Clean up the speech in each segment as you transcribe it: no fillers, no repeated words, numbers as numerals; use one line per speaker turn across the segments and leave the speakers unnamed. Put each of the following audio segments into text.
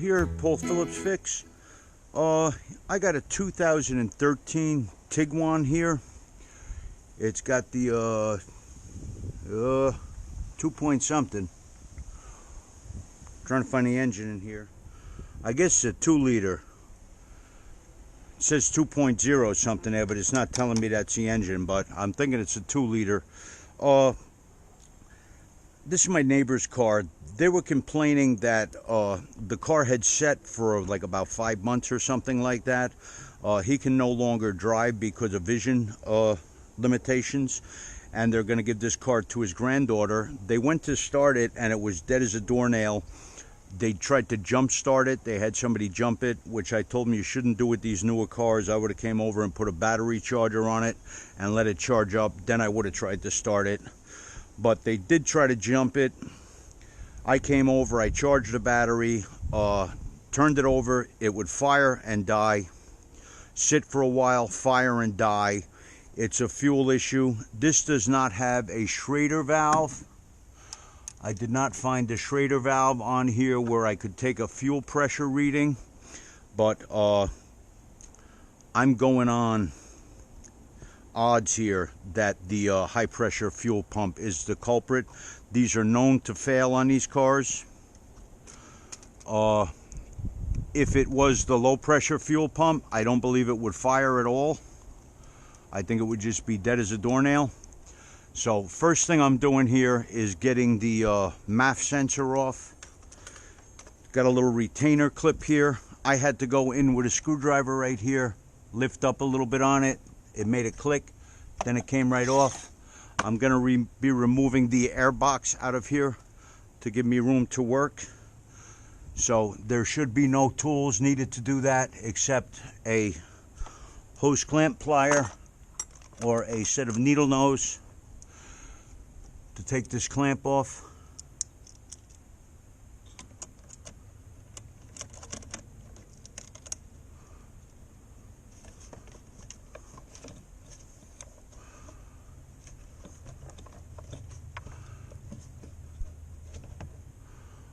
here, Paul Phillips Fix. I got a 2013 Tiguan here. It's got the 2 point something. Trying to find the engine in here. I guess it's a 2-liter. It says 2.0 something there, but it's not telling me that's the engine, but I'm thinking it's a 2-liter. This is my neighbor's car. They were complaining that the car had set for like about 5 months or something like that. He can no longer drive because of vision limitations, and they're going to give this car to his granddaughter. They went to start it and it was dead as a doornail. They tried to jump start it. They had somebody jump it, which I told them you shouldn't do with these newer cars. I would have came over and put a battery charger on it and let it charge up. Then I would have tried to start it. But they did try to jump it. I came over, I charged the battery, turned it over. It would fire and die. Sit for a while, fire and die. It's a fuel issue. This does not have a Schrader valve. I did not find the Schrader valve on here where I could take a fuel pressure reading, but I'm going on odds here that the high pressure fuel pump is the culprit. These are known to fail on these cars. If it was the low pressure fuel pump, I don't believe it would fire at all. I think it would just be dead as a doornail. So first thing I'm doing here is getting the MAF sensor off. Got a little retainer clip here. I had to go in with a screwdriver right here, lift up a little bit on it. It made a click, then it came right off. I'm going to be removing the air box out of here to give me room to work. So there should be no tools needed to do that except a hose clamp plier or a set of needle nose to take this clamp off.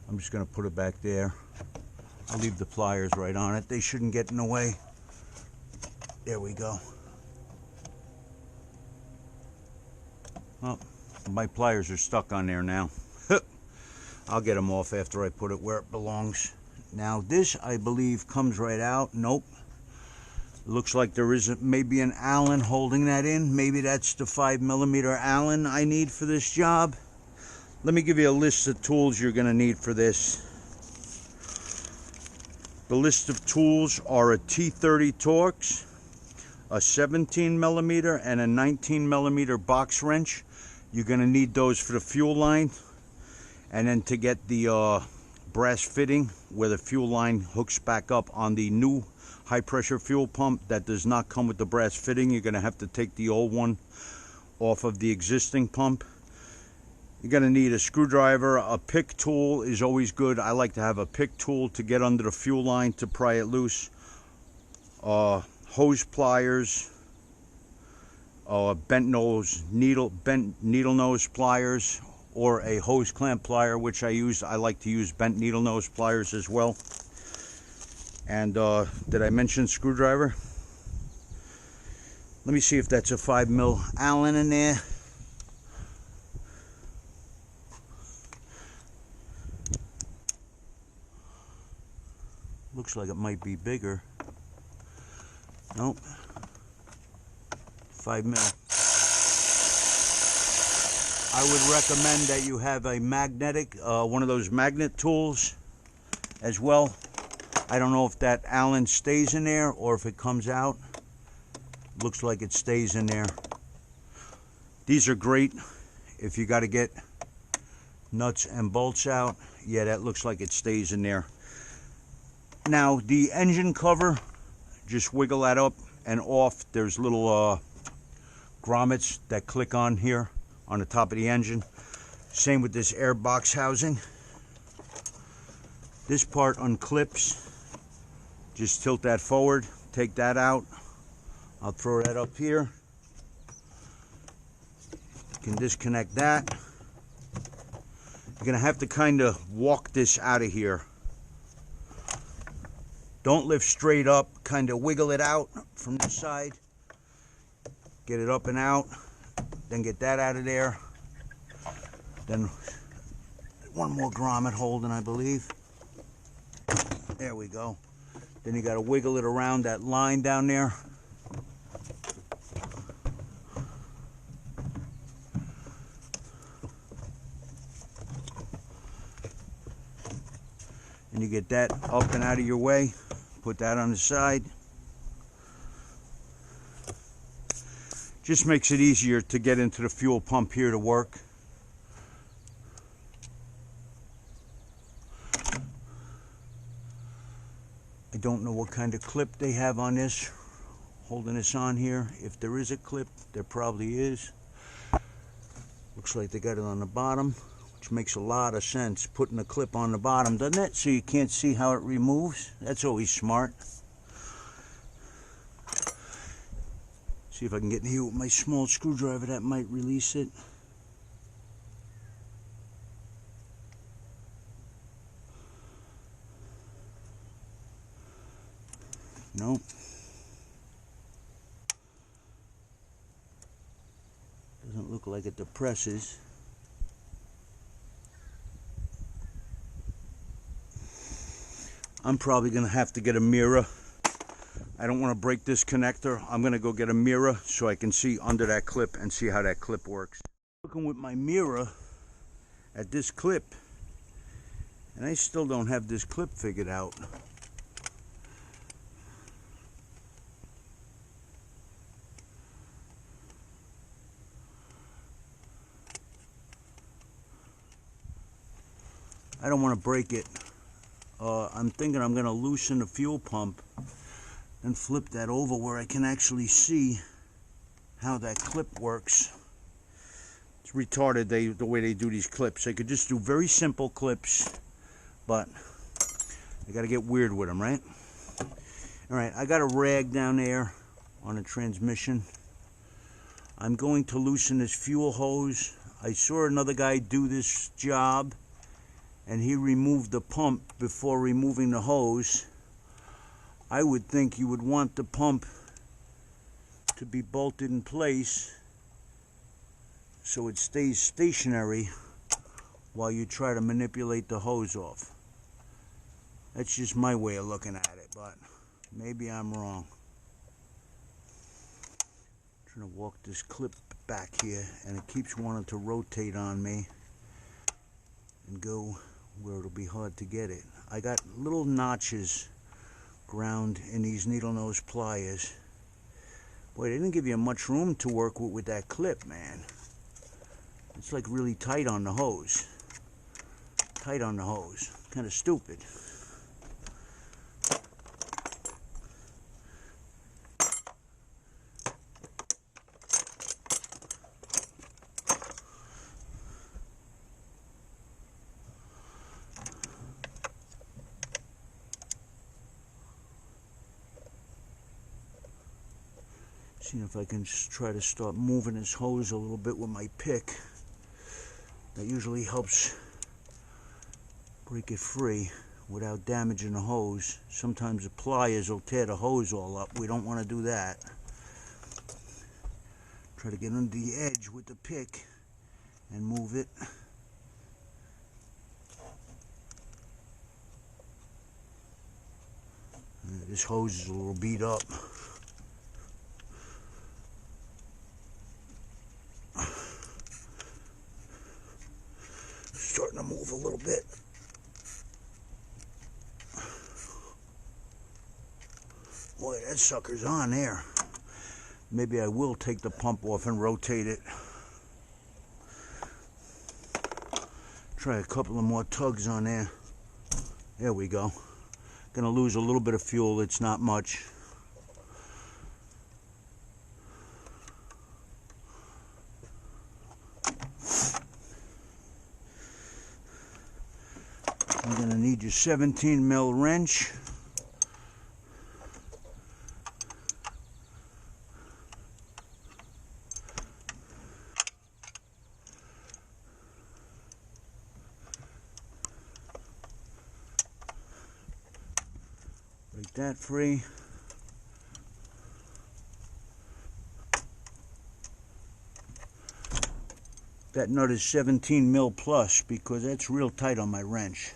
I'm just going to put it back there. I'll leave the pliers right on it. They shouldn't get in the way. There we go. Oh, my pliers are stuck on there now. I'll get them off after I put it where it belongs. Now this, I believe, comes right out. Nope. Looks like there is maybe an Allen holding that in. Maybe that's the 5mm Allen I need for this job. Let me give you a list of tools you're going to need for this. The list of tools are a T30 Torx, a 17mm and a 19mm box wrench. You're going to need those for the fuel line, and then to get the brass fitting where the fuel line hooks back up on the new high pressure fuel pump that does not come with the brass fitting. You're going to have to take the old one off of the existing pump. You're going to need a screwdriver. A pick tool is always good. I like to have a pick tool to get under the fuel line to pry it loose. Hose pliers, bent needle nose pliers, or a hose clamp plier, which I use. I like to use bent needle nose pliers as well. And did I mention screwdriver? Let me see if that's a 5mm Allen in there. Looks like it might be bigger. Nope. 5mm. I would recommend that you have a magnetic, one of those magnet tools as well. I don't know if that Allen stays in there or if it comes out. Looks like it stays in there. These are great if you got to get nuts and bolts out. Yeah, that looks like it stays in there. Now the engine cover, just wiggle that up and off. There's little grommets that click on here on the top of the engine. Same with this air box housing. This part unclips. Just tilt that forward, take that out. I'll throw that up here. You can disconnect that. You're gonna have to kind of walk this out of here. Don't lift straight up, kind of wiggle it out from the side. Get it up and out, then get that out of there. Then one more grommet holding, I believe. There we go. Then you got to wiggle it around that line down there. And you get that up and out of your way. Put that on the side. Just makes it easier to get into the fuel pump here to work. I don't know what kind of clip they have on this, holding this on here. If there is a clip, there probably is. Looks like they got it on the bottom, which makes a lot of sense, putting a clip on the bottom, doesn't it? So you can't see how it removes. That's always smart. See if I can get in here with my small screwdriver. That might release it. Nope. Doesn't look like it depresses. I'm probably going to have to get a mirror. I don't want to break this connector. I'm going to go get a mirror so I can see under that clip and see how that clip works. Looking with my mirror at this clip, and I still don't have this clip figured out. I don't want to break it. I'm thinking I'm going to loosen the fuel pump and flip that over where I can actually see how that clip works. It's retarded the way they do these clips. They could just do very simple clips, but they got to get weird with them, right? All right, I got a rag down there on the transmission. I'm going to loosen this fuel hose. I saw another guy do this job, and he removed the pump before removing the hose. I would think you would want the pump to be bolted in place so it stays stationary while you try to manipulate the hose off. That's just my way of looking at it, but maybe I'm wrong. I'm trying to walk this clip back here, and it keeps wanting to rotate on me and go where it'll be hard to get it. I got little notches ground in these needle nose pliers. Boy, they didn't give you much room to work with that clip, man. It's like really tight on the hose. Tight on the hose. Kind of stupid. See if I can just try to start moving this hose a little bit with my pick. That usually helps break it free without damaging the hose. Sometimes the pliers will tear the hose all up. We don't want to do that. Try to get under the edge with the pick and move it. This hose is a little beat up. Starting to move a little bit. Boy, that sucker's on there. Maybe I will take the pump off and rotate it. Try a couple of more tugs on there. There we go. Gonna lose a little bit of fuel. It's not much. You're going to need your 17 mil wrench. Break that free. That nut is 17 mil plus because that's real tight on my wrench.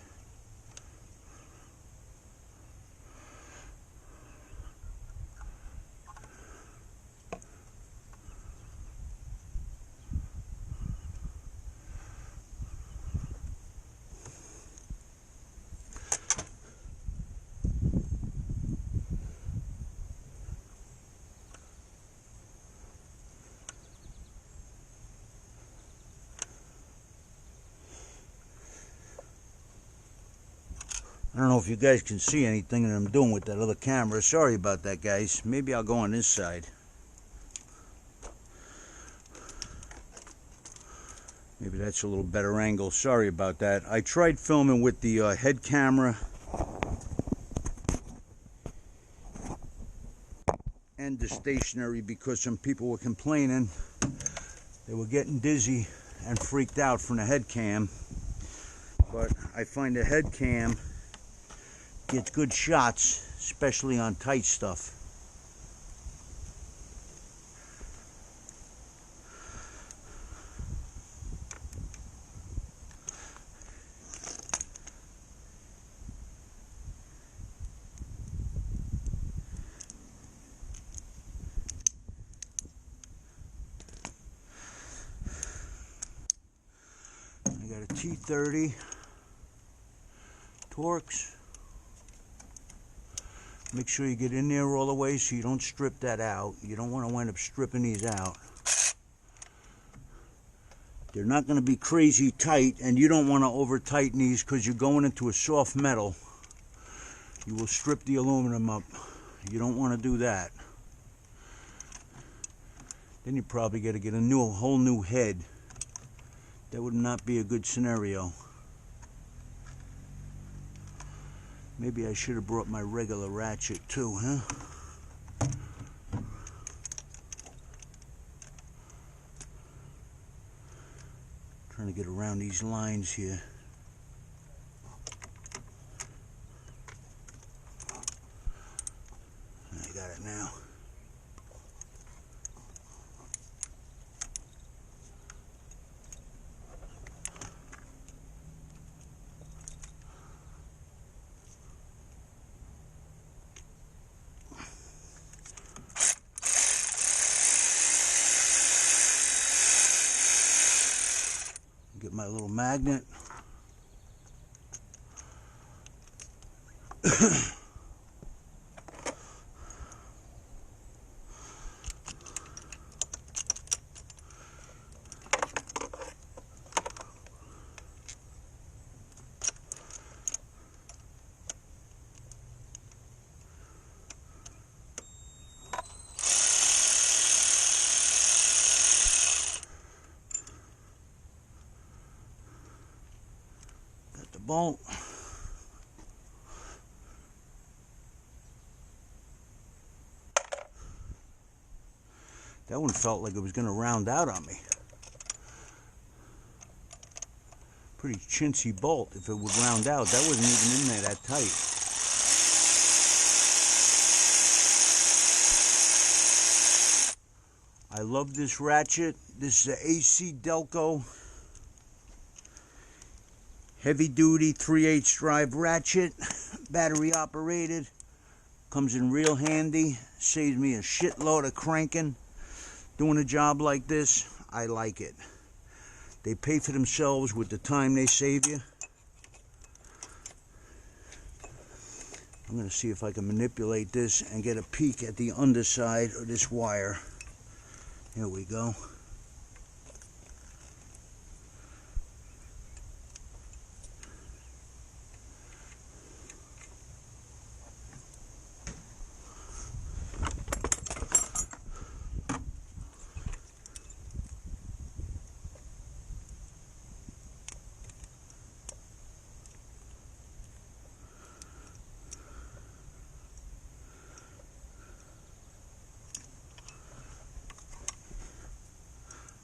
I don't know if you guys can see anything that I'm doing with that other camera. Sorry about that, guys. Maybe I'll go on this side. Maybe that's a little better angle. Sorry about that. I tried filming with the head camera and the stationary because some people were complaining. They were getting dizzy and freaked out from the head cam. But I find the head cam gets good shots, especially on tight stuff. I got a T30 Torx. Make sure you get in there all the way so you don't strip that out. You don't want to wind up stripping these out. They're not going to be crazy tight, and you don't want to over tighten these because you're going into a soft metal. You will strip the aluminum up. You don't want to do that. Then you probably got to get a whole new head. That would not be a good scenario. Maybe I should have brought my regular ratchet too, huh? Trying to get around these lines here. I got it now. Get my little magnet. Bolt. That one felt like it was going to round out on me. Pretty chintzy bolt. If it would round out, that wasn't even in there that tight. I love this ratchet. This is an AC Delco heavy duty 3/8 drive ratchet, battery operated, comes in real handy, saves me a shitload of cranking. Doing a job like this, I like it. They pay for themselves with the time they save you. I'm going to see if I can manipulate this and get a peek at the underside of this wire. Here we go.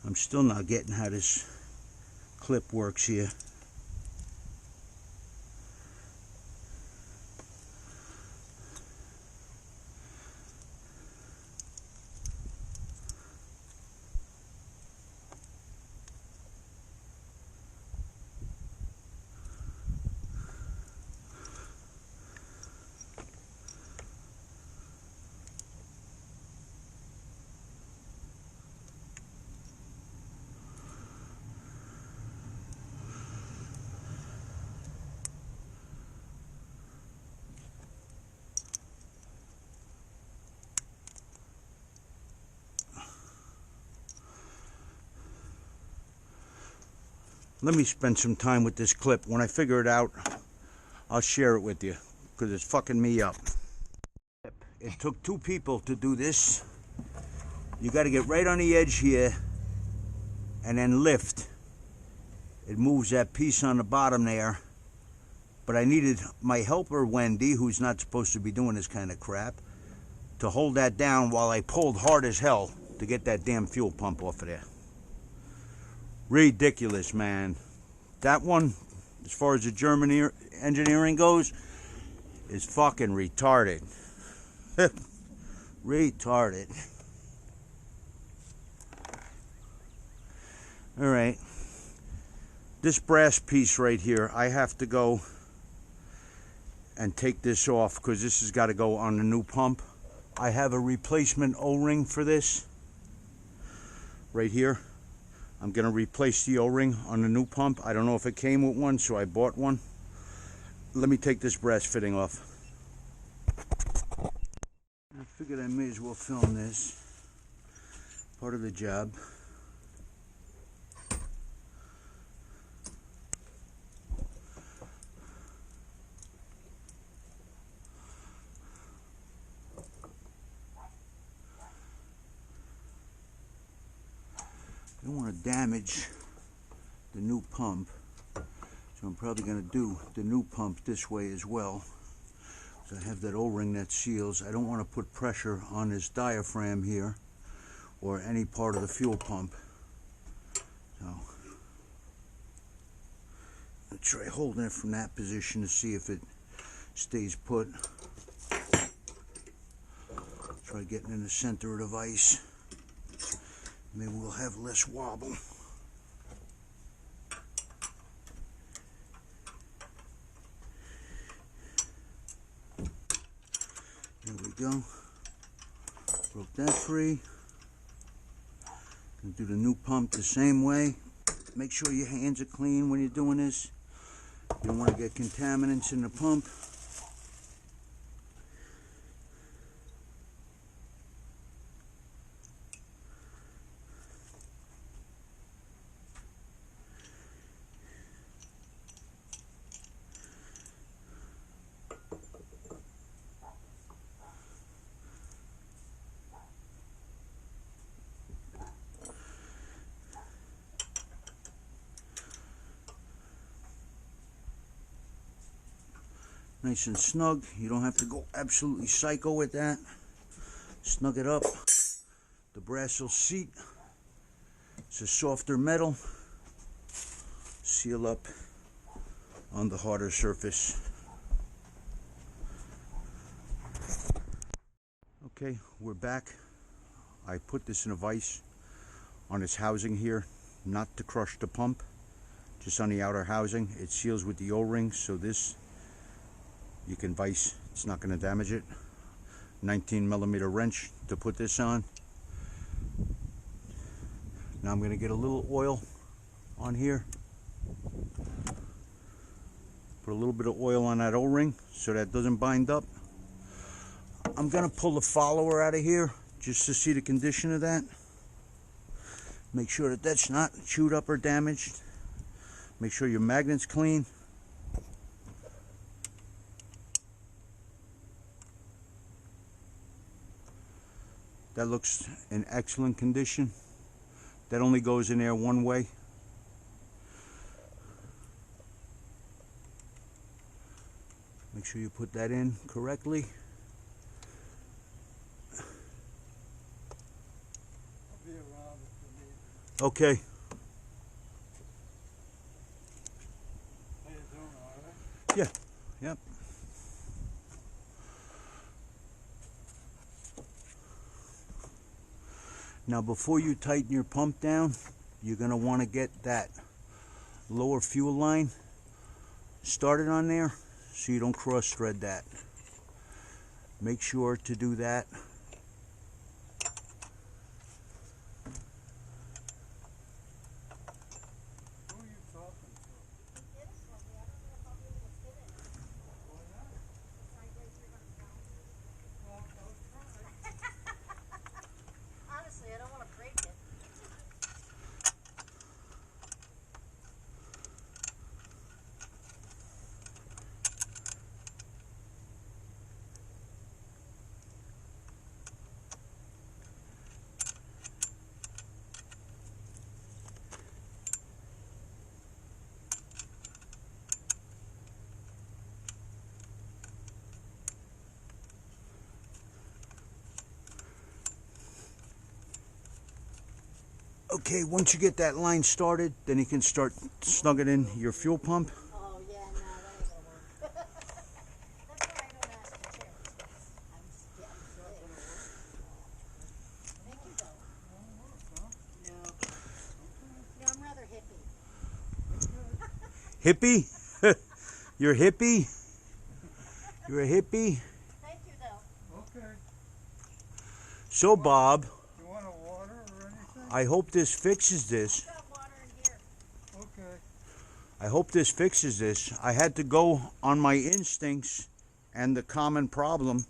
I'm still not getting how this clip works here. Let me spend some time with this clip. When I figure it out, I'll share it with you, because it's fucking me up. It took 2 people to do this. You got to get right on the edge here and then lift. It moves that piece on the bottom there. But I needed my helper, Wendy, who's not supposed to be doing this kind of crap, to hold that down while I pulled hard as hell to get that damn fuel pump off of there. Ridiculous, man. That one, as far as the German engineering goes, is fucking retarded. Retarded. Alright. This brass piece right here, I have to go and take this off because this has got to go on the new pump. I have a replacement O-ring for this right here. I'm going to replace the O-ring on the new pump. I don't know if it came with one, so I bought one. Let me take this brass fitting off. I figured I may as well film this. Part of the job. I don't want to damage the new pump, so I'm probably going to do the new pump this way as well. So I have that O-ring that seals. I don't want to put pressure on this diaphragm here or any part of the fuel pump. So I'll try holding it from that position to see if it stays put. Try getting in the center of the vise. Maybe we'll have less wobble. There we go. Broke that free. Gonna do the new pump the same way. Make sure your hands are clean when you're doing this. You don't want to get contaminants in the pump. Nice and snug. You don't have to go absolutely psycho with that. Snug it up. The brass will seat. It's a softer metal. Seal up on the harder surface. Okay, we're back. I put this in a vise on its housing here, not to crush the pump, just on the outer housing. It seals with the O-ring, so this you can vise, it's not going to damage it. 19mm wrench to put this on. Now I'm going to get a little oil on here. Put a little bit of oil on that O-ring so that doesn't bind up. I'm going to pull the follower out of here just to see the condition of that. Make sure that that's not chewed up or damaged. Make sure your magnet's clean. That looks in excellent condition. That only goes in there one way. Make sure you put that in correctly. Okay. Yeah. Yep. Now before you tighten your pump down, you're going to want to get that lower fuel line started on there so you don't cross thread that. Make sure to do that. Okay, once you get that line started, then you can start snugging in your fuel pump.
Oh, yeah, no, that ain't gonna work. That's why I don't ask for chairs. I'm scared. Thank you, though. No. No, I'm rather hippie.
Hippie? You're hippie? You're a hippie?
Thank you, though.
Okay.
So, Bob,
You want a water or anything?
I hope this fixes this.
I've got water in here.
Okay.
I hope this fixes this. I had to go on my instincts and the common problem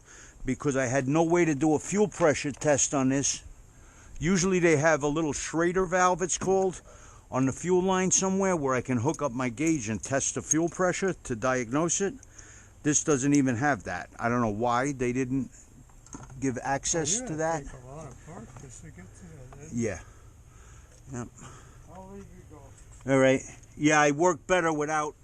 because I had no way to do a fuel pressure test on this. Usually they have a little Schrader valve, it's called, on the fuel line somewhere where I can hook up my gauge and test the fuel pressure to diagnose it. This doesn't even have that. I don't know why they didn't give access to that.
Take a lot of parts just to get to that.
Yeah. Yep.
I'll leave you go.
All right. Yeah, I work better without.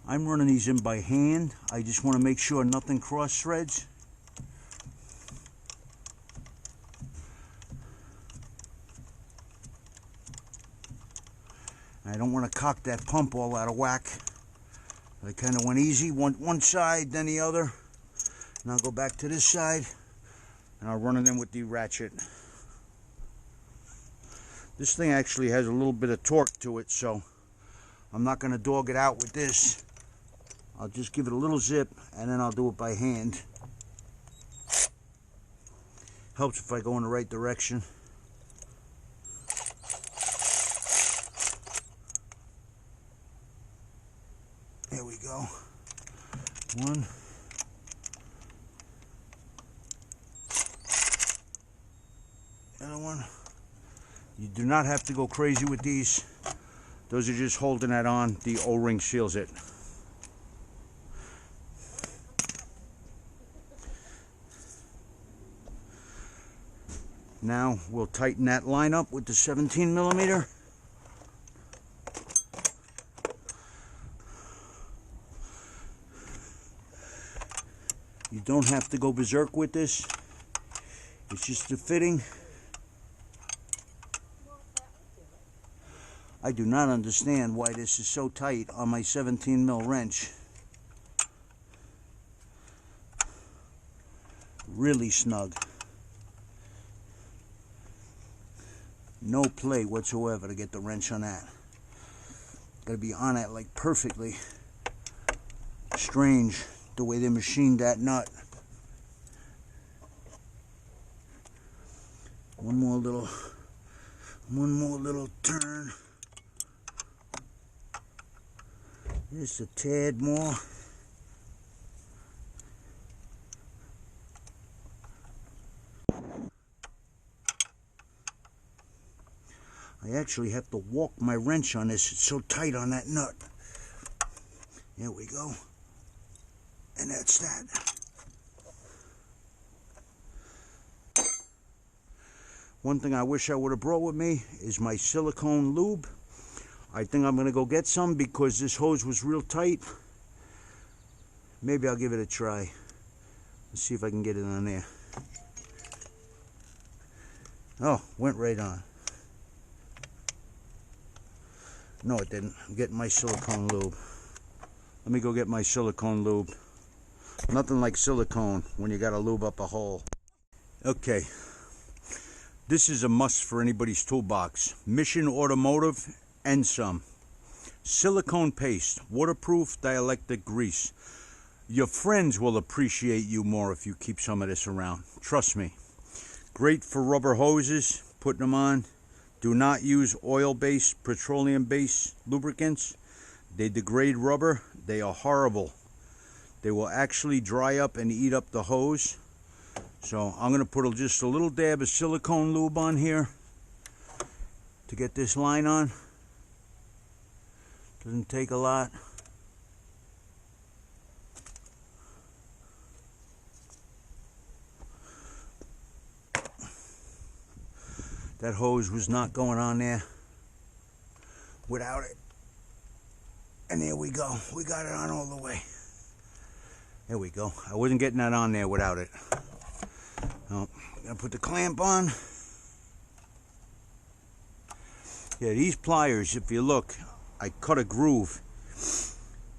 I'm running these in by hand. I just want to make sure nothing cross threads. I don't want to cock that pump all out of whack. I kind of went easy, one side, then the other. And I'll go back to this side, and I'll run it in with the ratchet. This thing actually has a little bit of torque to it, so I'm not going to dog it out with this. I'll just give it a little zip, and then I'll do it by hand. Helps if I go in the right direction. There we go. One. The other one. You do not have to go crazy with these. Those are just holding that on. The O-ring seals it. Now we'll tighten that line up with the 17 millimeter. You don't have to go berserk with this. It's just a fitting. I do not understand why this is so tight on my 17 mil wrench. Really snug. No play whatsoever to get the wrench on that. Gotta be on it like perfectly. Strange the way they machined that nut. One more little turn. Just a tad more. I actually have to walk my wrench on this. It's so tight on that nut. There we go. And that's that. One thing I wish I would have brought with me is my silicone lube. I think I'm going to go get some because this hose was real tight. Maybe I'll give it a try. Let's see if I can get it on there. Oh, went right on. No, it didn't. I'm getting my silicone lube. Let me go get my silicone lube. Nothing like silicone when you got to lube up a hole. Okay. This is a must for anybody's toolbox. Mission Automotive and some. Silicone paste. Waterproof dielectric grease. Your friends will appreciate you more if you keep some of this around. Trust me. Great for rubber hoses. Putting them on. Do not use oil-based, petroleum-based lubricants. They degrade rubber. They are horrible. They will actually dry up and eat up the hose. So I'm going to put just a little dab of silicone lube on here to get this line on. Doesn't take a lot. That hose was not going on there without it. And there we go. We got it on all the way. There we go. I wasn't getting that on there without it. Oh, gotta put the clamp on. Yeah, these pliers, if you look, I cut a groove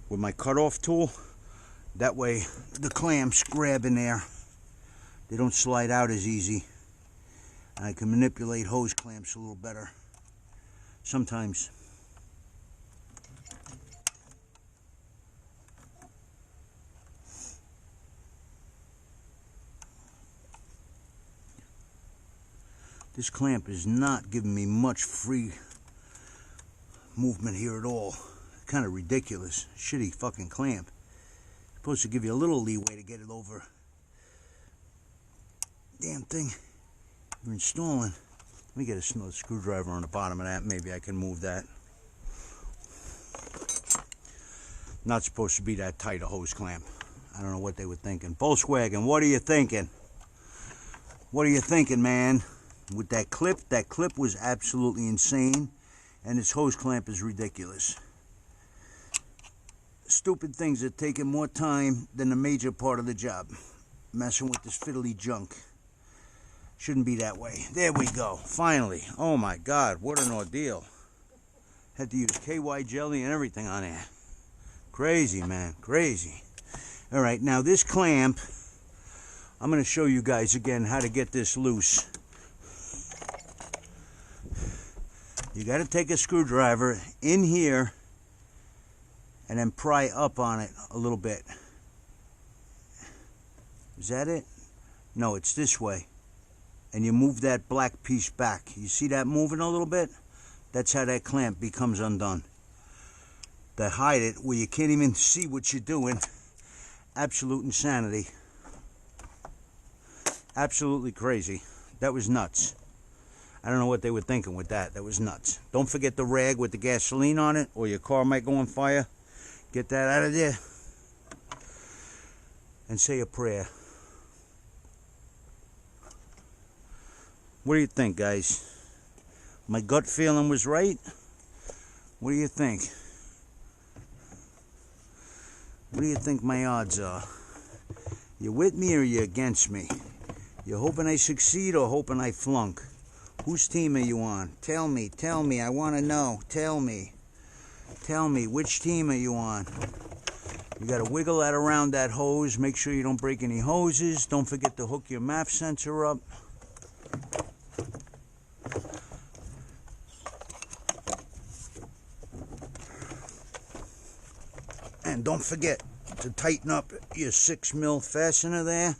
with my cutoff tool. That way the clamps grab in there. They don't slide out as easy. And I can manipulate hose clamps a little better sometimes. This clamp is not giving me much free movement here at all. Kind of ridiculous. Shitty fucking clamp. Supposed to give you a little leeway to get it over. Damn thing you're installing. Let me get a screwdriver on the bottom of that. Maybe I can move that. Not supposed to be that tight a hose clamp. I don't know what they were thinking. Volkswagen, what are you thinking? What are you thinking, man? With that clip was absolutely insane. And this hose clamp is ridiculous. Stupid things that taking more time than the major part of the job. Messing with this fiddly junk. Shouldn't be that way. There we go. Finally. Oh my God, what an ordeal. Had to use KY jelly and everything on there. Crazy, man. Crazy. Alright, now this clamp, I'm going to show you guys again how to get this loose. You got to take a screwdriver in here and then pry up on it a little bit. Is that it? No, it's this way. And you move that black piece back. You see that moving a little bit? That's how that clamp becomes undone. They hide it where you can't even see what you're doing. Absolute insanity. Absolutely crazy. That was nuts. I don't know what they were thinking with that. That was nuts. Don't forget the rag with the gasoline on it, or your car might go on fire. Get that out of there. And say a prayer. What do you think, guys? My gut feeling was right? What do you think? What do you think my odds are? You with me or you against me? You hoping I succeed or hoping I flunk? Whose team are you on? Tell me, I want to know. Tell me, which team are you on? You got to wiggle that around that hose. Make sure you don't break any hoses. Don't forget to hook your MAP sensor up. And don't forget to tighten up your 6mm fastener there.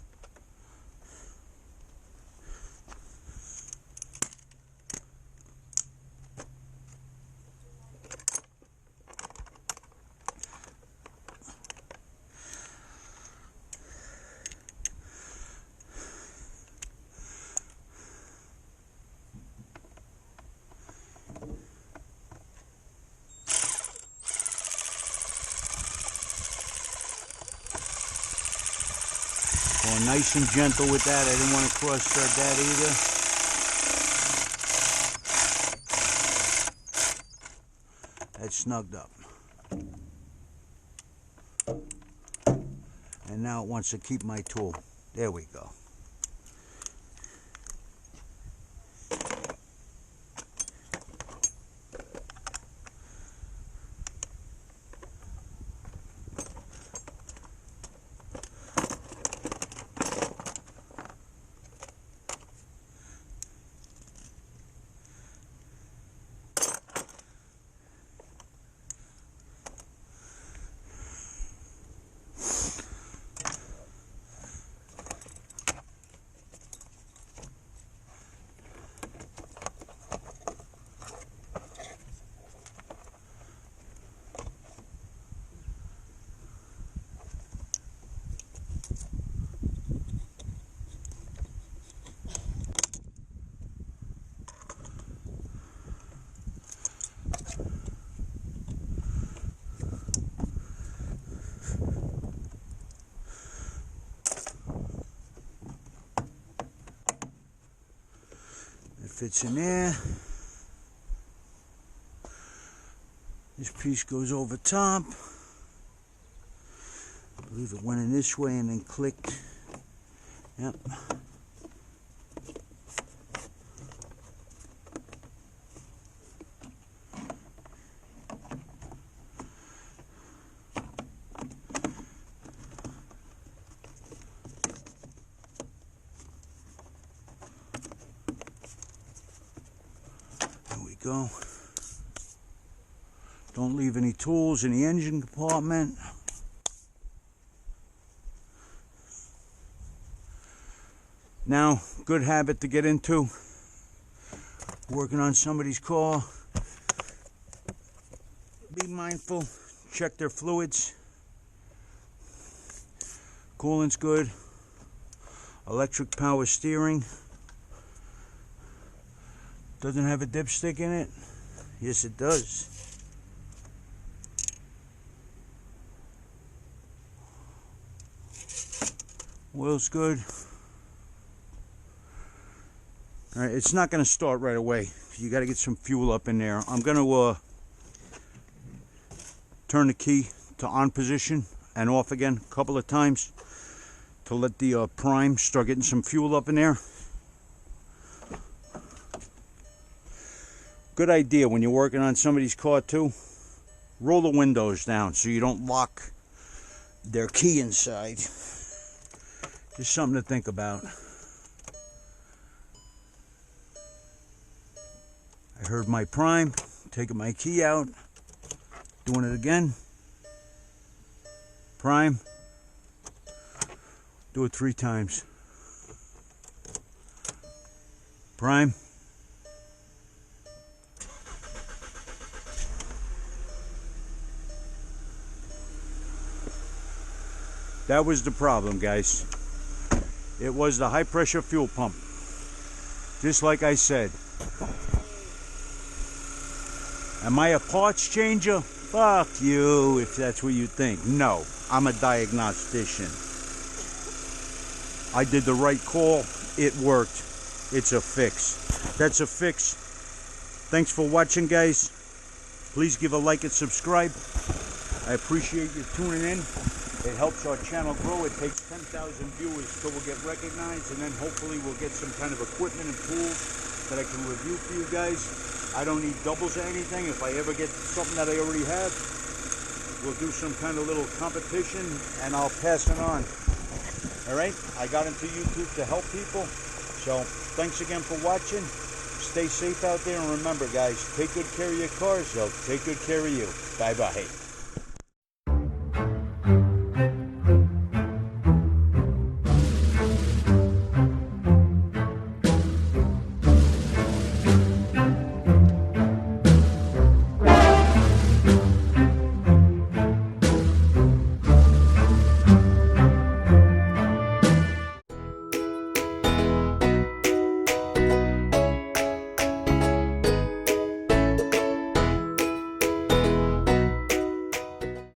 Going nice and gentle with that. I didn't want to cross thread that either. That's snugged up. And now it wants to keep my tool. There we go. fits in there. This piece goes over top. I believe it went in this way and then clicked. Yep. There we go. Don't leave any tools in the engine compartment. Now, good habit to get into. Working on somebody's car. Be mindful. Check their fluids. Coolant's good. Electric power steering. Doesn't have a dipstick in it? Yes, it does. Oil's good. All right, it's not going to start right away. You got to get some fuel up in there. I'm going to turn the key to on position and off again a couple of times to let the prime start getting some fuel up in there. Good idea when you're working on somebody's car too. Roll the windows down so you don't lock their key inside. Just something to think about. I heard my prime, taking my key out, doing it again. Prime, do it 3 times. Prime. That was the problem, guys. It was the high pressure fuel pump. Just like I said. Am I a parts changer? Fuck you, if that's what you think. No, I'm a diagnostician. I did the right call. It worked. It's a fix. That's a fix. Thanks for watching, guys. Please give a like and subscribe. I appreciate you tuning in. It helps our channel grow. It takes 10,000 viewers till we'll get recognized, and then hopefully we'll get some kind of equipment and tools that I can review for you guys. I don't need doubles or anything. If I ever get something that I already have, we'll do some kind of little competition and I'll pass it on. All right? I got into YouTube to help people. So thanks again for watching. Stay safe out there, and remember, guys, take good care of your cars. They'll take good care of you. Bye-bye.